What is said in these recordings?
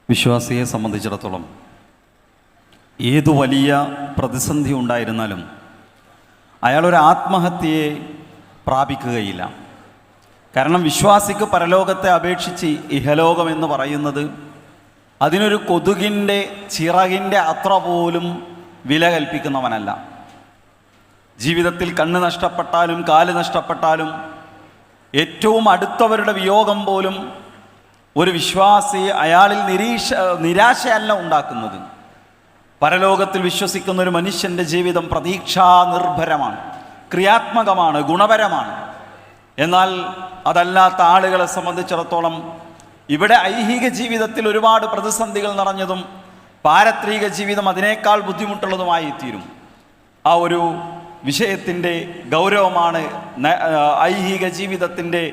വിശ്വാസിയെ സംബന്ധിച്ചിടത്തോളം ഏതു വലിയ പ്രതിസന്ധി ഉണ്ടായിരുന്നാലും അയാളൊരു ആത്മഹത്യയെ പ്രാപിക്കുകയില്ല. കാരണം വിശ്വാസിക്ക് പരലോകത്തെ അപേക്ഷിച്ച് ഇഹലോകം എന്ന് പറയുന്നത് അതിനൊരു കൊതുകിൻ്റെ ചിറകിൻ്റെ അത്ര പോലും വില കൽപ്പിക്കുന്നവനല്ല. ജീവിതത്തിൽ കണ്ണ് നഷ്ടപ്പെട്ടാലും കാല് നഷ്ടപ്പെട്ടാലും ഏറ്റവും അടുത്തവരുടെ വിയോഗം പോലും ഒരു വിശ്വാസി അയാളിൽ നിരാശയല്ല ഉണ്ടാക്കുന്നത്. പരലോകത്തിൽ വിശ്വസിക്കുന്ന ഒരു മനുഷ്യൻ്റെ ജീവിതം പ്രതീക്ഷാ നിർഭരമാണ്, ക്രിയാത്മകമാണ്, ഗുണപരമാണ്. എന്നാൽ അതല്ലാത്ത ആളുകളെ സംബന്ധിച്ചിടത്തോളം ഇവിടെ ഐഹിക ജീവിതത്തിൽ ഒരുപാട് പ്രതിസന്ധികൾ നിറഞ്ഞതും പാരത്രിക ജീവിതം അതിനേക്കാൾ ബുദ്ധിമുട്ടുള്ളതുമായി തീരും. ആ ഒരു വിഷയത്തിൻ്റെ ഗൗരവമാണ് ഐഹിക ജീവിതത്തിൻ്റെ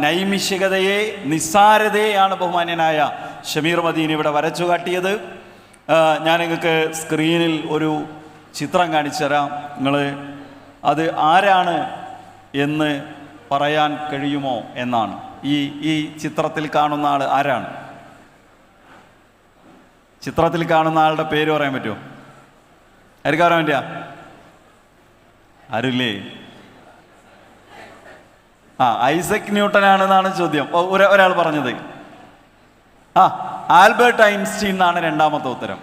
നൈമിഷികതയെ, നിസ്സാരതയെയാണ് ബഹുമാന്യനായ ഷമീർ മദീനി ഇവിടെ വരച്ചു കാട്ടിയത്. ഞാൻ നിങ്ങൾക്ക് സ്ക്രീനിൽ ഒരു ചിത്രം കാണിച്ചു തരാം. നിങ്ങൾ അത് ആരാണ് എന്ന് പറയാൻ കഴിയുമോ എന്നാണ്. ഈ ചിത്രത്തിൽ കാണുന്ന ആൾ ആരാണ്? ചിത്രത്തിൽ കാണുന്ന ആളുടെ പേര് പറയാൻ പറ്റുമോ? ആർക്കും പറയാൻ പറ്റിയ? ആരുല്ലേ? ഐസക് ന്യൂട്ടൻ ആണെന്നാണ് ചോദ്യം. ഒരാൾ പറഞ്ഞത് ആൽബർട്ട് ഐൻസ്റ്റീൻ എന്നാണ് രണ്ടാമത്തെ ഉത്തരം.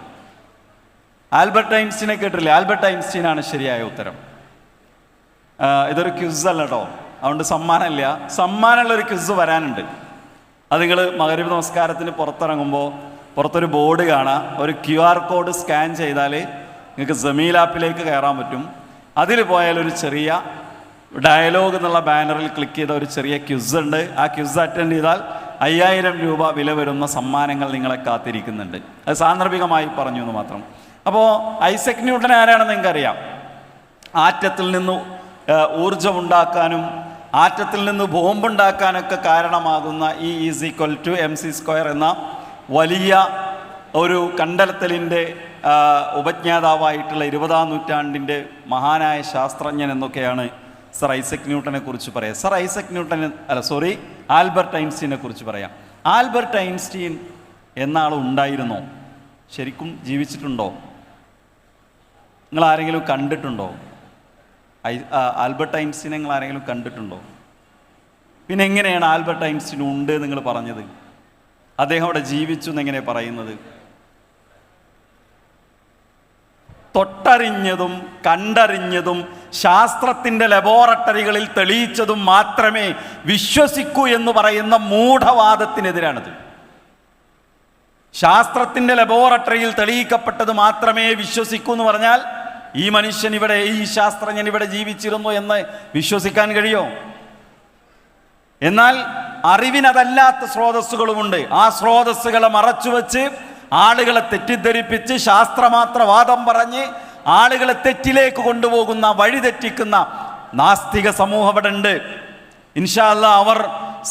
ആൽബർട്ട് ഐൻസ്റ്റീനെ കേട്ടില്ലേ? ആൽബർട്ട് ഐൻസ്റ്റീൻ ആണ് ശരിയായ ഉത്തരം. ഇതൊരു ക്വിസ് അല്ല കേട്ടോ, അതുകൊണ്ട് സമ്മാനമില്ല. സമ്മാനമുള്ളൊരു ക്വിസ് വരാനുണ്ട്. അത് നിങ്ങൾ മഗ്‌രിബ് നമസ്കാരത്തിന് പുറത്തിറങ്ങുമ്പോൾ പുറത്തൊരു ബോർഡ് കാണാം. ഒരു QR കോഡ് സ്കാൻ ചെയ്താൽ നിങ്ങൾക്ക് ജമീൽ ആപ്പിലേക്ക് കയറാൻ പറ്റും. അതിൽ പോയാൽ ഒരു ചെറിയ ഡയലോഗ് എന്നുള്ള ബാനറിൽ ക്ലിക്ക് ചെയ്ത ഒരു ചെറിയ ക്വിസ് ഉണ്ട്. ആ ക്വിസ് അറ്റൻഡ് ചെയ്താൽ 5000 രൂപ വില വരുന്ന സമ്മാനങ്ങൾ നിങ്ങളെ കാത്തിരിക്കുന്നുണ്ട്. അത് സാന്ദർഭികമായി പറഞ്ഞു എന്ന് മാത്രം. അപ്പോൾ ഐസക് ന്യൂട്ടൻ ആരാണെന്ന് നിങ്ങൾക്കറിയാം. ആറ്റത്തിൽ നിന്ന് ഊർജം ഉണ്ടാക്കാനും ആറ്റത്തിൽ നിന്ന് ബോംബുണ്ടാക്കാനൊക്കെ കാരണമാകുന്ന E=mc² എന്ന വലിയ ഒരു കണ്ടെത്തലിൻ്റെ ഉപജ്ഞാതാവായിട്ടുള്ള 20-ാം നൂറ്റാണ്ടിൻ്റെ മഹാനായ ശാസ്ത്രജ്ഞൻ എന്നൊക്കെയാണ് സർ ഐസക് ന്യൂട്ടനെ കുറിച്ച് പറയാം. സർ ഐസക് ന്യൂട്ടൻ ആൽബർട്ട് ഐൻസ്റ്റീനെ കുറിച്ച് പറയാം. ആൽബർട്ട് ഐൻസ്റ്റീൻ എന്ന ആൾ ഉണ്ടായിരുന്നോ? ശരിക്കും ജീവിച്ചിട്ടുണ്ടോ? നിങ്ങൾ ആരെങ്കിലും കണ്ടിട്ടുണ്ടോ? ആൽബർട്ട് ഐൻസ്റ്റീനെ നിങ്ങൾ ആരെങ്കിലും കണ്ടിട്ടുണ്ടോ? പിന്നെ എങ്ങനെയാണ് ആൽബർട്ട് ഐൻസ്റ്റീൻ ഉണ്ട് നിങ്ങൾ പറഞ്ഞത്? അദ്ദേഹം അവിടെ ജീവിച്ചു എന്നെങ്ങനെ പറയുന്നത്? തൊട്ടറിഞ്ഞതും കണ്ടറിഞ്ഞതും ശാസ്ത്രത്തിൻ്റെ ലബോറട്ടറികളിൽ തെളിയിച്ചതും മാത്രമേ വിശ്വസിക്കൂ എന്ന് പറയുന്ന മൂഢവാദത്തിനെതിരാണത്. ശാസ്ത്രത്തിൻ്റെ ലബോറട്ടറിയിൽ തെളിയിക്കപ്പെട്ടത് മാത്രമേ വിശ്വസിക്കൂ എന്ന് പറഞ്ഞാൽ ഈ മനുഷ്യൻ ഇവിടെ, ഈ ശാസ്ത്രജ്ഞൻ ഇവിടെ ജീവിച്ചിരുന്നു എന്ന് വിശ്വസിക്കാൻ കഴിയോ? എന്നാൽ അറിവിനതല്ലാത്ത സ്രോതസ്സുകളുമുണ്ട്. ആ സ്രോതസ്സുകളെ മറച്ചുവെച്ച് ആളുകളെ തെറ്റിദ്ധരിപ്പിച്ച് ശാസ്ത്രമാത്രവാദം പറഞ്ഞ് ആളുകളെ തെറ്റിലേക്ക് കൊണ്ടുപോകുന്ന, വഴിതെറ്റിക്കുന്ന നാസ്തിക സമൂഹം ഇവിടെ ഉണ്ട്. ഇൻഷാ അല്ലാഹ് അവർ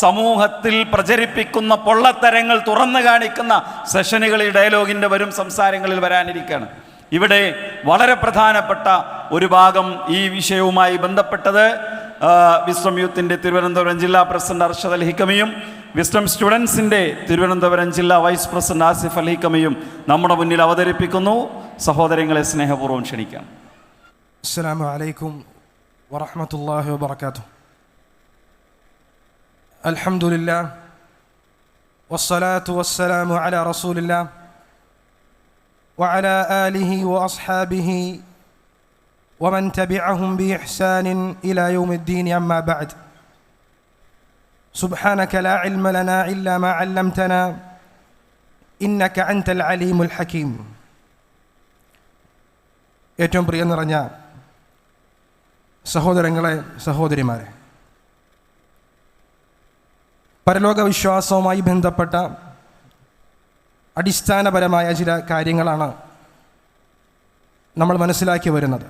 സമൂഹത്തിൽ പ്രചരിപ്പിക്കുന്ന പൊള്ളത്തരങ്ങൾ തുറന്നു കാണിക്കുന്ന സെഷനുകൾ ഈ ഡയലോഗിൻ്റെ വരും സംസാരങ്ങളിൽ വരാനിരിക്കുകയാണ്. ഇവിടെ വളരെ പ്രധാനപ്പെട്ട ഒരു ഭാഗം ഈ വിഷയവുമായി ബന്ധപ്പെട്ടത് വിസ്ഡം യൂത്തിൻ്റെ തിരുവനന്തപുരം ജില്ലാ പ്രസിഡന്റ് അർഷദ് അൽ ഹിക്കമിയും വിസ്ഡം സ്റ്റുഡൻസിൻ്റെ തിരുവനന്തപുരം ജില്ലാ വൈസ് പ്രസിഡന്റ് ആസിഫ് അൽ ഹിക്കമിയും നമ്മുടെ മുന്നിൽ അവതരിപ്പിക്കുന്നു. സഹോദരങ്ങളെ സ്നേഹപൂർവ്വം ക്ഷണിക്കാം. അസ്സലാമു അലൈക്കും വറഹ്മത്തുള്ളാഹി വബറകാതുഹു. അൽഹംദുലില്ലാഹ് വസ്സലാത്തു വസ്സലാമു അലാ റസൂലില്ലാഹ് വഅലാ ആലിഹി വഅസ്ഹാബിഹി വമൻ തബിഅഹും ബിഇഹ്സാനിൻ ഇലാ യൗമിദ്ദീൻ. അമ്മാ ബഅദ്. സുബ്ഹാനക ലാ ഇൽമ ലനാ ഇല്ലാ മാ അല്ലംതനാ ഇന്നക അൻതൽ അലീമുൽ ഹകീം. ഏറ്റവും പ്രിയം നിറഞ്ഞ സഹോദരങ്ങളെ, സഹോദരിമാരെ, പരലോക വിശ്വാസവുമായി ബന്ധപ്പെട്ട അടിസ്ഥാനപരമായ ചില കാര്യങ്ങളാണ് നമ്മൾ മനസ്സിലാക്കി വരുന്നത്.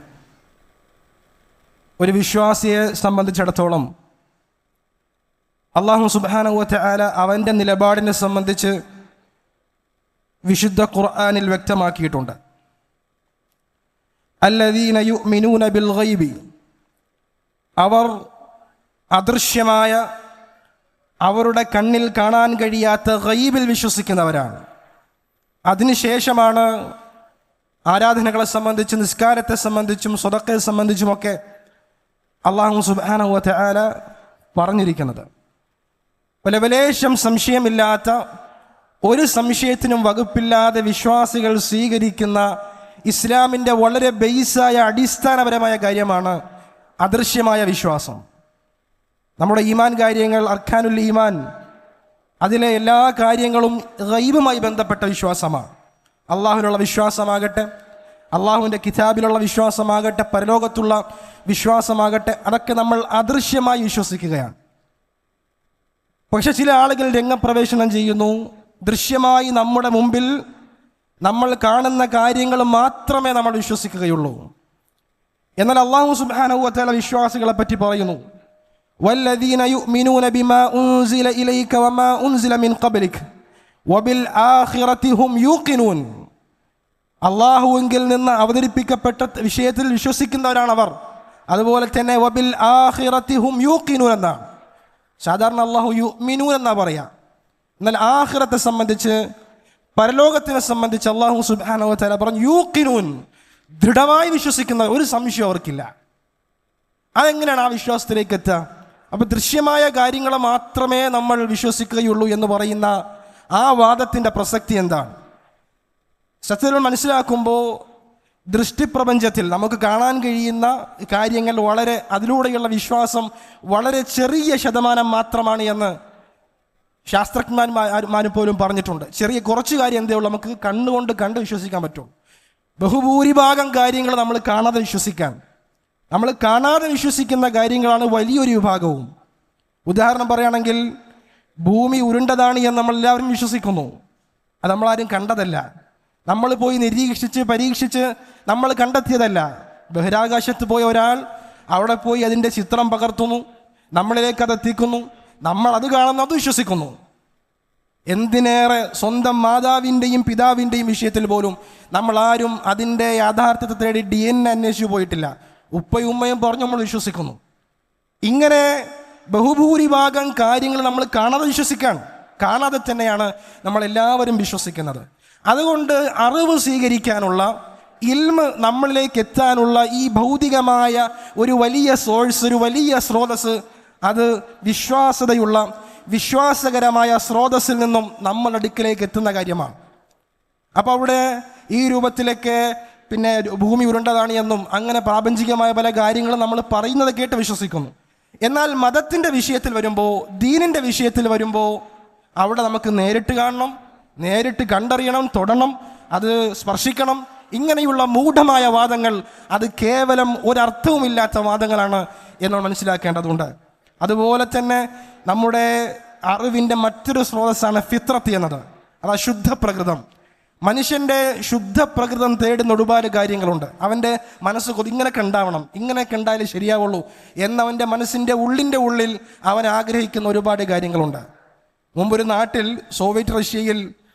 ഒരു വിശ്വാസിയെ സംബന്ധിച്ചിടത്തോളം അല്ലാഹു സുബ്ഹാനഹു വ തആല അവൻ്റെ നിലപാടിനെ സംബന്ധിച്ച് വിശുദ്ധ ഖുർആനിൽ വ്യക്തമാക്കിയിട്ടുണ്ട്. അല്ലദീന യുഅ്മിനൂന ബിൽ ഗൈബി, അവർ അദൃശ്യമായ അവരുടെ കണ്ണിൽ കാണാൻ കഴിയാത്ത ഗൈബിൽ വിശ്വസിക്കുന്നവരാണ്. അതിനുശേഷമാണ് ആരാധനകളെ സംബന്ധിച്ചും നിസ്കാരത്തെ സംബന്ധിച്ചും സ്വതക്കയെ സംബന്ധിച്ചുമൊക്കെ അല്ലാഹു സുബ്ഹാനഹു വ തആല പറഞ്ഞിരിക്കുന്നത്. ലവലേശം സംശയമില്ലാത്ത, ഒരു സംശയത്തിനും വകുപ്പില്ലാതെ വിശ്വാസികൾ സ്വീകരിക്കുന്ന ഇസ്ലാമിൻ്റെ വളരെ ബേസായ അടിസ്ഥാനപരമായ കാര്യമാണ് അദൃശ്യമായ വിശ്വാസം. നമ്മുടെ ഈമാൻ കാര്യങ്ങൾ, അർക്കാനുൽ ഈമാൻ, അതിലെ എല്ലാ കാര്യങ്ങളും ഗൈബുമായി ബന്ധപ്പെട്ട വിശ്വാസമാണ്. അള്ളാഹുവിനുള്ള വിശ്വാസമാകട്ടെ, അള്ളാഹുവിൻ്റെ കിതാബിലുള്ള വിശ്വാസമാകട്ടെ, പരലോകത്തുള്ള വിശ്വാസമാകട്ടെ, അതൊക്കെ നമ്മൾ അദൃശ്യമായി വിശ്വസിക്കുകയാണ്. പക്ഷെ ചില ആളുകൾ രംഗപ്രവേശനം ചെയ്യുന്നു. ദൃശ്യമായി നമ്മുടെ മുമ്പിൽ നമ്മൾ കാണുന്ന കാര്യങ്ങൾ മാത്രമേ നമ്മൾ വിശ്വസിക്കുകയുള്ളൂ. എന്നാൽ അല്ലാഹു സുബ്ഹാനഹു വ തആല വിശ്വാസികളെ പറ്റി പറയുന്നു, വല്ലദീന യുഅ്മിനൂന ബിമാ ഉൻസില ഇലൈക വമാ ഉൻസില മിൻ ഖബ്ലിക വബിൽ ആഖിറതി ഹും യൂഖിനൂൻ. അല്ലാഹുവിൽ നിന്ന് അവതരിപ്പിക്കപ്പെട്ട വിഷയത്തിൽ വിശ്വസിക്കുന്നവരാണവർ. അതുപോലെ തന്നെ വബിൽ ആഖിറതി ഹും യൂഖിനൂൻ എന്നാണ്. സാധാരണ അല്ലാഹു യുഅ്മിനൂൻ എന്നാ പറയാ. എന്നാൽ ആഖിറത്തെ സംബന്ധിച്ച്, പരലോകത്തിനെ സംബന്ധിച്ച് അല്ലാഹു സുബ്ഹാനഹു വ തആല പറഞ്ഞു യൂഖിനൂൻ, ദൃഢമായി വിശ്വസിക്കുന്ന, ഒരു സംശയം അവർക്കില്ല. അതെങ്ങനെയാണ് ആ വിശ്വാസത്തിലേക്ക് എത്തുക? അപ്പോൾ ദൃശ്യമായ കാര്യങ്ങൾ മാത്രമേ നമ്മൾ വിശ്വസിക്കുകയുള്ളൂ എന്ന് പറയുന്ന ആ വാദത്തിൻ്റെ പ്രസക്തി എന്താണ്? സത്യത്തിൽ മനസ്സിലാക്കുമ്പോൾ ദൃഷ്ടിപ്രപഞ്ചത്തിൽ നമുക്ക് കാണാൻ കഴിയുന്ന കാര്യങ്ങൾ അതിലൂടെയുള്ള വിശ്വാസം വളരെ ചെറിയ ശതമാനം മാത്രമാണ് എന്ന് ശാസ്ത്രജ്ഞന്മാർ പോലും പറഞ്ഞിട്ടുണ്ട്. കുറച്ച് കാര്യം എന്തേ ഉള്ളൂ, നമുക്ക് കണ്ണുകൊണ്ട് കണ്ട് വിശ്വസിക്കാൻ പറ്റും. ബഹുഭൂരിഭാഗം കാര്യങ്ങൾ നമ്മൾ കാണാതെ വിശ്വസിക്കാൻ, നമ്മൾ കാണാതെ വിശ്വസിക്കുന്ന കാര്യങ്ങളാണ് വലിയൊരു വിഭാഗവും. ഉദാഹരണം പറയുകയാണെങ്കിൽ, ഭൂമി ഉരുണ്ടതാണ് എന്ന് നമ്മളെല്ലാവരും വിശ്വസിക്കുന്നു. അത് നമ്മളാരും കണ്ടതല്ല, നമ്മൾ പോയി നിരീക്ഷിച്ച് പരീക്ഷിച്ച് നമ്മൾ കണ്ടെത്തിയതല്ല. ബഹിരാകാശത്ത് പോയ ഒരാൾ അവിടെ പോയി അതിൻ്റെ ചിത്രം പകർത്തുന്നു, നമ്മളിലേക്ക് അത് എത്തിക്കുന്നു, നമ്മൾ അത് കാണുന്നു, അത് വിശ്വസിക്കുന്നു. എന്തിനേറെ സ്വന്തം മാതാവിൻ്റെയും പിതാവിൻ്റെയും വിഷയത്തിൽ പോലും നമ്മളാരും അതിൻ്റെ യാഥാർത്ഥ്യത്തെ തേടി DNA അന്വേഷിച്ചു പോയിട്ടില്ല. ഉപ്പയും ഉമ്മയും പറഞ്ഞ് നമ്മൾ വിശ്വസിക്കുന്നു. ഇങ്ങനെ ബഹുഭൂരിഭാഗം കാര്യങ്ങൾ നമ്മൾ കാണാതെ വിശ്വസിക്കാണ്. കാണാതെ തന്നെയാണ് നമ്മളെല്ലാവരും വിശ്വസിക്കുന്നത്. അതുകൊണ്ട് അറിവ് സ്വീകരിക്കാനുള്ള, ഇൽമ് നമ്മളിലേക്ക് എത്താനുള്ള ഈ ഭൗതികമായ ഒരു വലിയ സോഴ്സ്, ഒരു വലിയ സ്രോതസ്, അത് വിശ്വാസകരമായ സ്രോതസ്സിൽ നിന്നും നമ്മൾ അടുക്കിലേക്ക് എത്തുന്ന കാര്യമാണ്. അപ്പോൾ അവിടെ ഈ രൂപത്തിലൊക്കെ പിന്നെ ഭൂമി ഉരുണ്ടതാണ് എന്നും അങ്ങനെ പ്രാപഞ്ചികമായ പല കാര്യങ്ങളും നമ്മൾ പറയുന്നത് കേട്ട് വിശ്വസിക്കുന്നു. എന്നാൽ മതത്തിൻ്റെ വിഷയത്തിൽ വരുമ്പോൾ, ദീനിൻ്റെ വിഷയത്തിൽ വരുമ്പോൾ, അവിടെ നമുക്ക് നേരിട്ട് കാണണം, നേരിട്ട് കണ്ടറിയണം, തൊടണം, അത് സ്പർശിക്കണം. ഇങ്ങനെയുള്ള മൂഢമായ വാദങ്ങൾ അത് കേവലം ഒരർത്ഥവുമില്ലാത്ത വാദങ്ങളാണ് എന്ന് മനസ്സിലാക്കേണ്ടതുണ്ട്. അതുപോലെ തന്നെ നമ്മുടെ അറിവിൻ്റെ മറ്റൊരു സ്രോതസ്സാണ് ഫിത്രത്ത് എന്നത്. അത് ശുദ്ധ പ്രകൃതം. മനുഷ്യൻ്റെ ശുദ്ധ പ്രകൃതം തേടുന്ന ഒരുപാട് കാര്യങ്ങളുണ്ട്. അവൻ്റെ മനസ്സ് ഇങ്ങനെയൊക്കെ ഉണ്ടാവണം, ഇങ്ങനെയൊക്കെ ഉണ്ടായാലേ ശരിയാവുള്ളൂ എന്നവൻ്റെ മനസ്സിൻ്റെ ഉള്ളിൽ അവൻ ആഗ്രഹിക്കുന്ന ഒരുപാട് കാര്യങ്ങളുണ്ട്. മുമ്പൊരു നാട്ടിൽ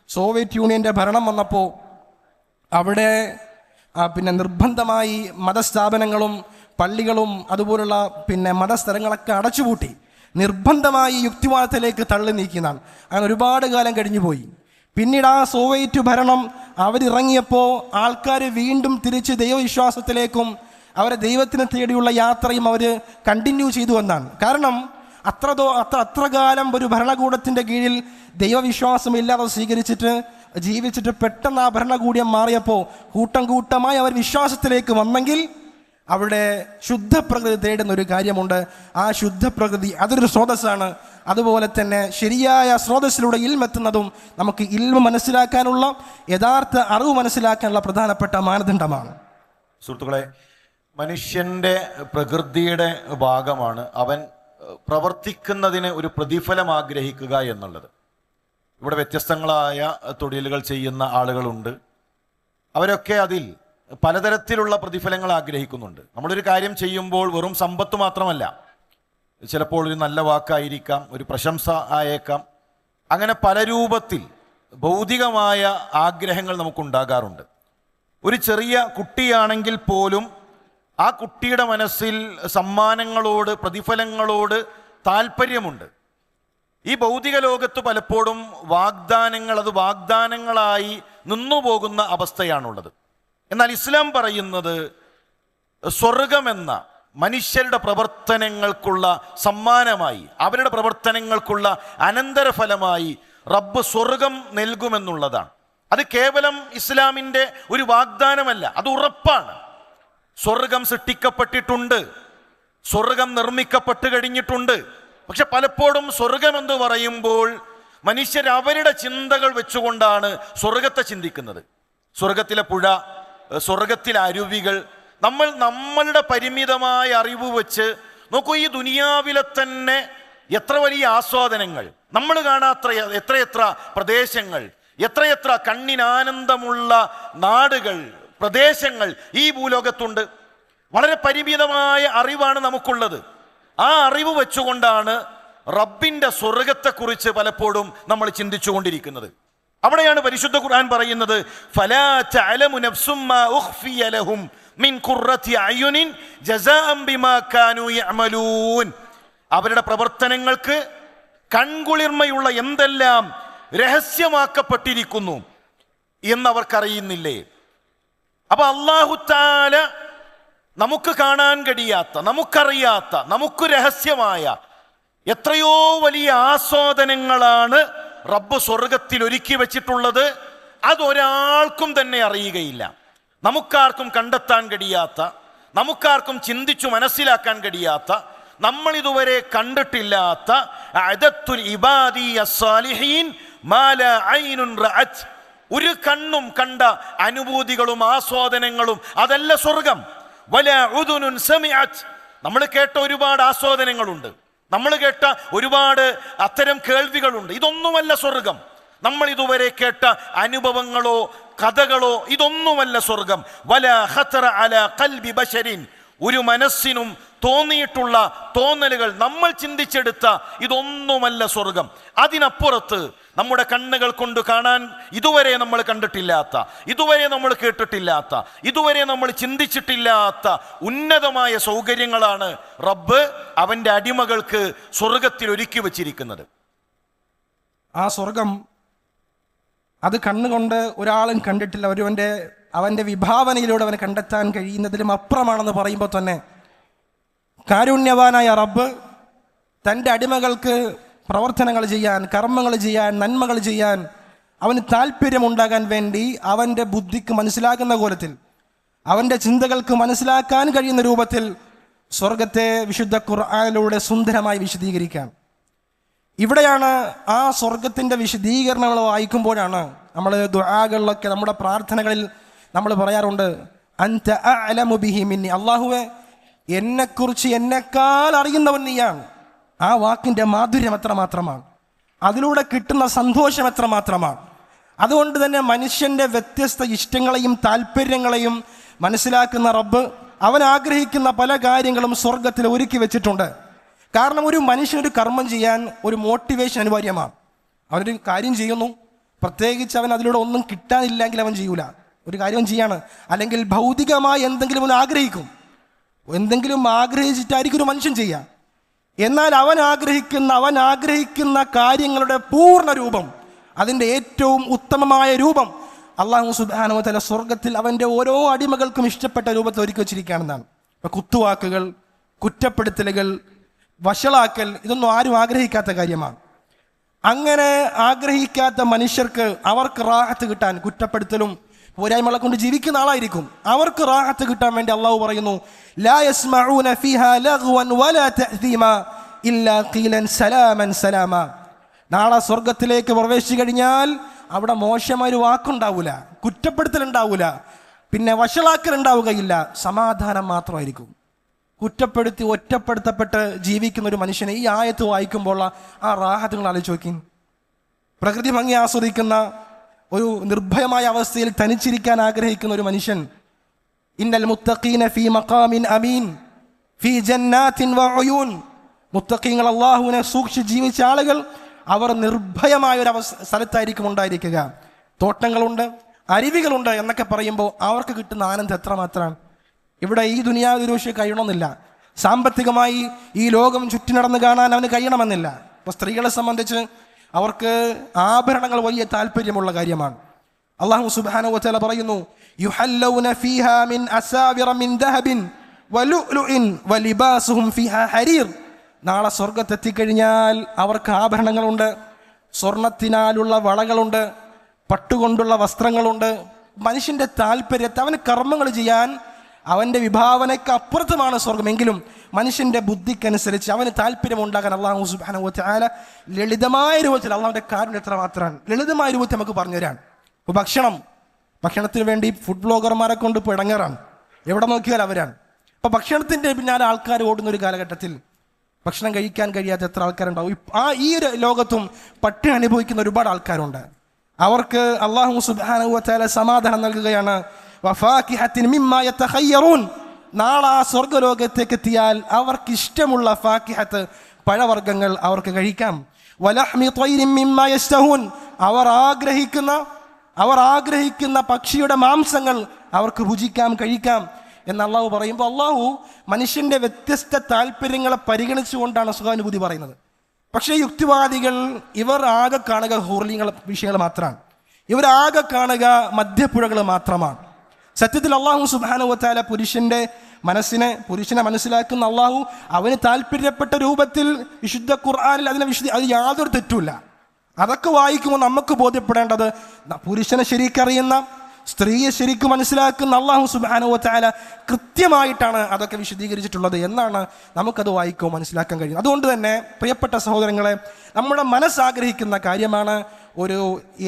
സോവിയറ്റ് യൂണിയൻ്റെ ഭരണം വന്നപ്പോൾ അവിടെ പിന്നെ നിർബന്ധമായി മതസ്ഥാപനങ്ങളും പള്ളികളും അതുപോലുള്ള പിന്നെ മതസ്ഥലങ്ങളൊക്കെ അടച്ചുപൂട്ടി നിർബന്ധമായി യുക്തിവാദത്തിലേക്ക് തള്ളി നീക്കിയതാണ്. അങ്ങനെ ഒരുപാട് കാലം കഴിഞ്ഞു പോയി. പിന്നീട് ആ സോവിയറ്റ് ഭരണം അവരിറങ്ങിയപ്പോൾ ആൾക്കാർ വീണ്ടും തിരിച്ച് ദൈവവിശ്വാസത്തിലേക്കും അവരെ ദൈവത്തിനെ തേടിയുള്ള യാത്രയും അവർ കണ്ടിന്യൂ ചെയ്തു എന്നാണ്. കാരണം അത്ര കാലം ഒരു ഭരണകൂടത്തിൻ്റെ കീഴിൽ ദൈവവിശ്വാസമില്ലാതെ ജീവിച്ചിട്ട് പെട്ടെന്ന് ആ ഭരണകൂടം മാറിയപ്പോൾ കൂട്ടമായി അവർ വിശ്വാസത്തിലേക്ക് വന്നെങ്കിൽ അവിടെ ശുദ്ധപ്രകൃതി തേടുന്ന ഒരു കാര്യമുണ്ട്. ആ ശുദ്ധപ്രകൃതി അതൊരു സ്രോതസ്സാണ്. അതുപോലെ തന്നെ ശരിയായ സ്രോതസ്സിലൂടെ ഇൽമെത്തുന്നതും നമുക്ക് ഇൽമ മനസ്സിലാക്കാനുള്ള, യഥാർത്ഥ അറിവ് മനസ്സിലാക്കാനുള്ള പ്രധാനപ്പെട്ട മാനദണ്ഡമാണ്. സുഹൃത്തുക്കളെ, മനുഷ്യൻ്റെ പ്രകൃതിയുടെ ഭാഗമാണ് അവൻ പ്രവർത്തിക്കുന്നതിന് ഒരു പ്രതിഫലം ആഗ്രഹിക്കുക എന്നുള്ളത്. ഇവിടെ വ്യത്യസ്തങ്ങളായ തൊഴിലുകൾ ചെയ്യുന്ന ആളുകളുണ്ട്. അവരൊക്കെ അതിൽ പലതരത്തിലുള്ള പ്രതിഫലങ്ങൾ ആഗ്രഹിക്കുന്നുണ്ട്. നമ്മളൊരു കാര്യം ചെയ്യുമ്പോൾ വെറും സമ്പത്ത് മാത്രമല്ല, ചിലപ്പോൾ ഒരു നല്ല വാക്കായിരിക്കാം, ഒരു പ്രശംസ ആയേക്കാം. അങ്ങനെ പല രൂപത്തിൽ ഭൗതികമായ ആഗ്രഹങ്ങൾ നമുക്കുണ്ടാകാറുണ്ട്. ഒരു ചെറിയ കുട്ടിയാണെങ്കിൽ പോലും ആ കുട്ടിയുടെ മനസ്സിൽ സമ്മാനങ്ങളോട്, പ്രതിഫലങ്ങളോട് താല്പര്യമുണ്ട്. ഈ ഭൗതിക ലോകത്ത് പലപ്പോഴും വാഗ്ദാനങ്ങൾ അത് വാഗ്ദാനങ്ങളായി നിന്നുപോകുന്ന അവസ്ഥയാണുള്ളത്. എന്നാൽ ഇസ്ലാം പറയുന്നത് സ്വർഗമെന്ന മനുഷ്യരുടെ പ്രവർത്തനങ്ങൾക്കുള്ള സമ്മാനമായി, അവരുടെ പ്രവർത്തനങ്ങൾക്കുള്ള അനന്തരഫലമായി റബ്ബ് സ്വർഗം നൽകുമെന്നുള്ളതാണ്. അത് കേവലം ഇസ്ലാമിൻ്റെ ഒരു വാഗ്ദാനമല്ല, അത് ഉറപ്പാണ്. സ്വർഗം സൃഷ്ടിക്കപ്പെട്ടിട്ടുണ്ട്, സ്വർഗം നിർമ്മിക്കപ്പെട്ട് കഴിഞ്ഞിട്ടുണ്ട്. പക്ഷെ പലപ്പോഴും സ്വർഗമെന്ന് പറയുമ്പോൾ മനുഷ്യർ അവരുടെ ചിന്തകൾ വെച്ചുകൊണ്ടാണ് സ്വർഗത്തെ ചിന്തിക്കുന്നത്. സ്വർഗത്തിലെ പുഴ, സ്വർഗത്തിലെ അരുവികൾ, നമ്മളുടെ പരിമിതമായ അറിവ് വെച്ച് നോക്കൂ, ഈ ദുനിയാവിലെ തന്നെ എത്ര വലിയ ആസ്വാദനങ്ങൾ, നമ്മൾ കാണാത്ത എത്രയെത്ര പ്രദേശങ്ങൾ, എത്രയെത്ര കണ്ണിനാനന്ദമുള്ള നാടുകൾ, പ്രദേശങ്ങൾ ഈ ഭൂലോകത്തുണ്ട്. വളരെ പരിമിതമായ അറിവാണ് നമുക്കുള്ളത്. ആ അറിവ് വെച്ചുകൊണ്ടാണ് റബ്ബിൻ്റെ സ്വർഗത്തെക്കുറിച്ച് പലപ്പോഴും നമ്മൾ ചിന്തിച്ചുകൊണ്ടിരിക്കുന്നത്. അവിടെയാണ് പരിശുദ്ധ ഖുർആൻ പറയുന്നത്, ഫലാ തഅലമു നഫ്സും മാ ഉഖ്ഫിയ ലഹും മിൻ ഖുർറത്തി അയുനിൻ ജസാഅൻ ബിമാ കാനൂ യഅമലൂൻ. അവരുടെ പ്രവർത്തനങ്ങൾക്ക് കൺകുളിർമയുള്ള എന്തെല്ലാം രഹസ്യമാക്കപ്പെട്ടിരിക്കുന്നു എന്നവർക്കറിയുന്നില്ലേ? അപ്പൊ അല്ലാഹു തആല നമുക്ക് കാണാൻ കഴിയാത്ത, നമുക്കറിയാത്ത, നമുക്ക് രഹസ്യമായ എത്രയോ വലിയ ആസ്വാദനങ്ങളാണ് റബ്ബ് സ്വർഗത്തിൽ ഒരുക്കി വെച്ചിട്ടുള്ളത്. അതൊരാൾക്കും തന്നെ അറിയുകയില്ല. നമുക്കാർക്കും കണ്ടെത്താൻ കഴിയാത്ത, നമുക്കാർക്കും ചിന്തിച്ചു മനസ്സിലാക്കാൻ കഴിയാത്ത, നമ്മൾ ഇതുവരെ കണ്ടിട്ടില്ലാത്ത അദത്തുൽ ഇബാദി അസ്സാലിഹീൻ മാ ലാ ഐനുൻ റഅത്, ഒരു കണ്ണും കണ്ട അനുഭൂതികളും ആസ്വാദനങ്ങളും അതല്ല സ്വർഗം. വലാ ഉദുനുൻ സമിഅത്, നമ്മൾ കേട്ട ഒരുപാട് ആസ്വാദനങ്ങളുണ്ട്, നമ്മൾ കേട്ട ഒരുപാട് അത്തരം കേൾവികളുണ്ട്. ഇതൊന്നുമല്ല സ്വർഗം. നമ്മൾ ഇതുവരെ കേട്ട അനുഭവങ്ങളോ കഥകളോ ഇതൊന്നുമല്ല സ്വർഗം. വലാ ഖതറ അലാ ഖൽബി ബശരിൻ, ഒരു മനസ്സിനും തോന്നിയിട്ടുള്ള തോന്നലുകൾ, നമ്മൾ ചിന്തിച്ചെടുത്ത ഇതൊന്നുമല്ല സ്വർഗം. അതിനപ്പുറത്ത് നമ്മുടെ കണ്ണുകൾ കൊണ്ട് കാണാൻ ഇതുവരെ നമ്മൾ കണ്ടിട്ടില്ലാത്ത, ഇതുവരെ നമ്മൾ കേട്ടിട്ടില്ലാത്ത, ഇതുവരെ നമ്മൾ ചിന്തിച്ചിട്ടില്ലാത്ത ഉന്നതമായ സൗകര്യങ്ങളാണ് റബ്ബ് അവൻ്റെ അടിമകൾക്ക് സ്വർഗത്തിൽ ഒരുക്കി വച്ചിരിക്കുന്നത്. ആ സ്വർഗം അത് കണ്ണുകൊണ്ട് ഒരാളും കണ്ടിട്ടില്ല, അവൻ്റെ വിഭാവനയിലൂടെ അവന് കണ്ടെത്താൻ കഴിയുന്നതിലും അപ്പുറമാണെന്ന് പറയുമ്പോൾ തന്നെ കാരുണ്യവാനായ റബ്ബ് തൻ്റെ അടിമകൾക്ക് പ്രവർത്തനങ്ങൾ ചെയ്യാൻ, കർമ്മങ്ങൾ ചെയ്യാൻ, നന്മകൾ ചെയ്യാൻ അവന് താല്പര്യമുണ്ടാകാൻ വേണ്ടി അവൻ്റെ ബുദ്ധിക്ക് മനസ്സിലാക്കുന്ന കോലത്തിൽ, അവൻ്റെ ചിന്തകൾക്ക് മനസ്സിലാക്കാൻ കഴിയുന്ന രൂപത്തിൽ സ്വർഗത്തെ വിശുദ്ധ ഖുർആനിലൂടെ സുന്ദരമായി വിശദീകരിക്കാം. ഇവിടെയാണ് ആ സ്വർഗത്തിൻ്റെ വിശദീകരണങ്ങൾ വായിക്കുമ്പോഴാണ് നമ്മൾ ദുആകളിലൊക്കെ, നമ്മുടെ പ്രാർത്ഥനകളിൽ നമ്മൾ പറയാറുണ്ട്, അൻത അഅലമു ബിഹി മിന്നി, അല്ലാഹുവേ എന്നെക്കുറിച്ച് എന്നെക്കാൾ അറിയുന്നവൻ നീയാണ്. ആ വാക്കിൻ്റെ മാധുര്യം എത്രമാത്രമാണ്, അതിലൂടെ കിട്ടുന്ന സന്തോഷം എത്രമാത്രമാണ്. അതുകൊണ്ട് തന്നെ മനുഷ്യൻ്റെ വ്യത്യസ്ത ഇഷ്ടങ്ങളെയും താല്പര്യങ്ങളെയും മനസ്സിലാക്കുന്ന റബ്ബ് അവൻ ആഗ്രഹിക്കുന്ന പല കാര്യങ്ങളും സ്വർഗത്തിൽ ഒരുക്കി വെച്ചിട്ടുണ്ട്. കാരണം ഒരു മനുഷ്യനൊരു കർമ്മം ചെയ്യാൻ ഒരു മോട്ടിവേഷൻ അനിവാര്യമാണ്. അവനൊരു കാര്യം ചെയ്യുന്നു, പ്രത്യേകിച്ച് അവൻ അതിലൂടെ ഒന്നും കിട്ടാനില്ലെങ്കിൽ അവൻ ചെയ്യൂല. ഒരു കാര്യം ചെയ്യാണ്, അല്ലെങ്കിൽ ഭൗതികമായി എന്തെങ്കിലും അവൻ ആഗ്രഹിക്കും, എന്തെങ്കിലും ആഗ്രഹിച്ചിട്ടായിരിക്കും ഒരു മനുഷ്യൻ ചെയ്യുക. എന്നാൽ അവൻ ആഗ്രഹിക്കുന്ന കാര്യങ്ങളുടെ പൂർണ്ണ രൂപം, അതിൻ്റെ ഏറ്റവും ഉത്തമമായ രൂപം അല്ലാഹു സുബ്ഹാനഹു വ തആല സ്വർഗത്തിൽ അവൻ്റെ ഓരോ അടിമകൾക്കും ഇഷ്ടപ്പെട്ട രൂപത്തിൽ ഒരുക്കി വച്ചിരിക്കുകയാണെന്നാണ്. ഇപ്പം കുത്തുവാക്കുകൾ, കുറ്റപ്പെടുത്തലുകൾ, വഷളാക്കൽ, ഇതൊന്നും ആരും ആഗ്രഹിക്കാത്ത കാര്യമാണ്. അങ്ങനെ ആഗ്രഹിക്കാത്ത മനുഷ്യർക്ക് അവർക്ക് റാഹത്ത് കിട്ടാൻ, കുറ്റപ്പെടുത്തലും പോരായ്മകളെ കൊണ്ട് ജീവിക്കുന്ന ആളായിരിക്കും, അവർക്ക് റാഹത്ത് കിട്ടാൻ വേണ്ടി അള്ളാഹു പറയുന്നു, ലാ യസ്മഊന ഫീഹാ ലഗ്വൻ വലാ തഅ്തീമാ ഇല്ലാ ഖീലൻ സലാമൻ സലാമ. നാളെ സ്വർഗത്തിലേക്ക് പ്രവേശിച്ചു കഴിഞ്ഞാൽ അവിടെ മോശമായൊരു വാക്കുണ്ടാവില്ല, കുറ്റപ്പെടുത്തലുണ്ടാവില്ല, പിന്നെ വഷളാക്കൽ ഉണ്ടാവുകയില്ല, സമാധാനം മാത്രമായിരിക്കും. കുറ്റപ്പെടുത്തി ഒറ്റപ്പെടുത്തപ്പെട്ട് ജീവിക്കുന്ന ഒരു മനുഷ്യനെ ഈ ആയത്ത് വായിക്കുമ്പോൾ ആ റാഹത്തുകൾ ആലോചിച്ച് നോക്കി. പ്രകൃതി ഭംഗി ആസ്വദിക്കുന്ന ഒരു നിർഭയമായ അവസ്ഥയിൽ തനിച്ചിരിക്കാൻ ആഗ്രഹിക്കുന്ന ഒരു മനുഷ്യൻ, ഇന്നൽ മുത്തഖീന ഫീ മഖാമിൻ അമീൻ ഫീ ജന്നാത്തിൻ വഉയൂൻ, മുത്തഖീങ്ങൾ അല്ലാഹുവിനെ സൂക്ഷിച്ച് ജീവിച്ച ആളുകൾ അവർ നിർഭയമായ ഒരു സ്ഥലത്തായിരിക്കും ഉണ്ടായിരിക്കുക. തോട്ടങ്ങളുണ്ട്, അരുവികളുണ്ട് എന്നൊക്കെ പറയുമ്പോൾ അവർക്ക് കിട്ടുന്ന ആനന്ദം എത്രമാത്രമാണ്. ഇവിടെ ഈ ദുനിയാവിൽ ഒരു പക്ഷേ കഴിയണമെന്നില്ല, സാമ്പത്തികമായി ഈ ലോകം ചുറ്റി നടന്ന് കാണാൻ അവന് കഴിയണമെന്നില്ല. അപ്പോൾ സ്ത്രീകളെ സംബന്ധിച്ച് അവർക്ക് ആഭരണങ്ങൾ വലിയ താല്പര്യമുള്ള കാര്യമാണ്. അല്ലാഹു സുബ്ഹാനഹു വ തആല പറയുന്നു, യുഹല്ലൗന ഫീഹാ മിൻ അസാവിറ മിൻ ദഹബിൻ വലുഉലുഇൻ വലിബാസുഹും ഫീഹാ ഹരീർ. നാളെ സ്വർഗ്ഗത്തെത്തിക്കഴിഞ്ഞാൽ അവർക്ക് ആഭരണങ്ങളുണ്ട്, സ്വർണത്തിനാലുള്ള വളകളുണ്ട്, പട്ടുകൊണ്ടുള്ള വസ്ത്രങ്ങളുണ്ട്. മനുഷ്യൻ്റെ താല്പര്യത്തെ, അവന് കർമ്മങ്ങൾ ചെയ്യാൻ അവൻ്റെ വിഭാവനയ്ക്ക് അപ്പുറത്തുമാണ് സ്വർഗമെങ്കിലും മനുഷ്യൻ്റെ ബുദ്ധിക്കനുസരിച്ച് അവന് താല്പര്യം ഉണ്ടാകാൻ അല്ലാഹു സുബ്ഹാനഹു വ തആല ലളിതമായ രൂപത്തിൽ, അള്ളാഹുവിൻ്റെ കാരുണ്യം എത്ര മാത്രമാണ്, ലളിതമായ രൂപത്തിൽ നമുക്ക് പറഞ്ഞു തരാൻ. ഇപ്പോൾ ഭക്ഷണത്തിന് വേണ്ടി ഫുഡ് ബ്ലോഗർമാരെ കൊണ്ട് ഇപ്പോൾ ഇടങ്ങാറാണ്, എവിടെ നോക്കിയാൽ അവരാണ്. അപ്പോൾ ഭക്ഷണത്തിൻ്റെ പിന്നാലെ ആൾക്കാർ ഓടുന്ന ഒരു കാലഘട്ടത്തിൽ ഭക്ഷണം കഴിക്കാൻ കഴിയാത്ത എത്ര ആൾക്കാരുണ്ടാവും. ഈ ഒരു ലോകത്തും പട്ടിണി അനുഭവിക്കുന്ന ഒരുപാട് ആൾക്കാരുണ്ട്. അവർക്ക് അല്ലാഹു സുബ്ഹാനഹു വ തആല സമാധാനം നൽകുകയാണ്. വഫാകിഹത്തിൻ മിമ്മാ യതഖയ്യറൂൻ. നാളെ ആ സ്വർഗ്ഗലോകത്തേക്ക് എത്തിയാൽ അവർക്ക് ഇഷ്ടമുള്ള ഫാക്കിഹത്ത്, പഴവർഗ്ഗങ്ങൾ അവർക്ക് കഴിക്കാം. വലഹ്മി ത്വയ്രിൻ മിമ്മാ യസ്തഹൂൻ. അവർ ആഗ്രഹിക്കുന്ന പക്ഷിയുടെ മാംസങ്ങൾ അവർക്ക് ഭുജിക്കാം, കഴിക്കാം എന്ന് അള്ളാഹു പറയുമ്പോൾ അള്ളാഹു മനുഷ്യൻ്റെ വ്യത്യസ്ത താല്പര്യങ്ങളെ പരിഗണിച്ചുകൊണ്ടാണ് സുഖാനുഭൂതി പറയുന്നത്. പക്ഷേ യുക്തിവാദികൾ ഇവർ ആകെ കാണുക ഹൂർലിങ്ങൾ വിഷയങ്ങൾ മാത്രമാണ്, ഇവരാകെ കാണുക മധ്യപ്പുഴകൾ മാത്രമാണ്. സത്യത്തിൽ അള്ളാഹു സുബ്ഹാനഹു വ തആല പുരുഷനെ മനസ്സിലാക്കുന്ന അള്ളാഹു അവന് താല്പര്യപ്പെട്ട രൂപത്തിൽ വിശുദ്ധ ഖുർആനിൽ അത് യാതൊരു തെറ്റുമില്ല. അതൊക്കെ വായിക്കുമ്പോൾ നമുക്ക് ബോധ്യപ്പെടേണ്ടത് പുരുഷനെ ശരിക്കറിയുന്ന, സ്ത്രീയെ ശരിക്കും മനസ്സിലാക്കുന്ന അല്ലാഹു സുബ്ഹാനഹു വ തആല കൃത്യമായിട്ടാണ് അതൊക്കെ വിശദീകരിച്ചിട്ടുള്ളത് എന്നാണ് നമുക്കത് വായിക്കുമ്പോൾ മനസ്സിലാക്കാൻ കഴിയും. അതുകൊണ്ട് തന്നെ പ്രിയപ്പെട്ട സഹോദരങ്ങളെ, നമ്മുടെ മനസ്സാഗ്രഹിക്കുന്ന കാര്യമാണ് ഒരു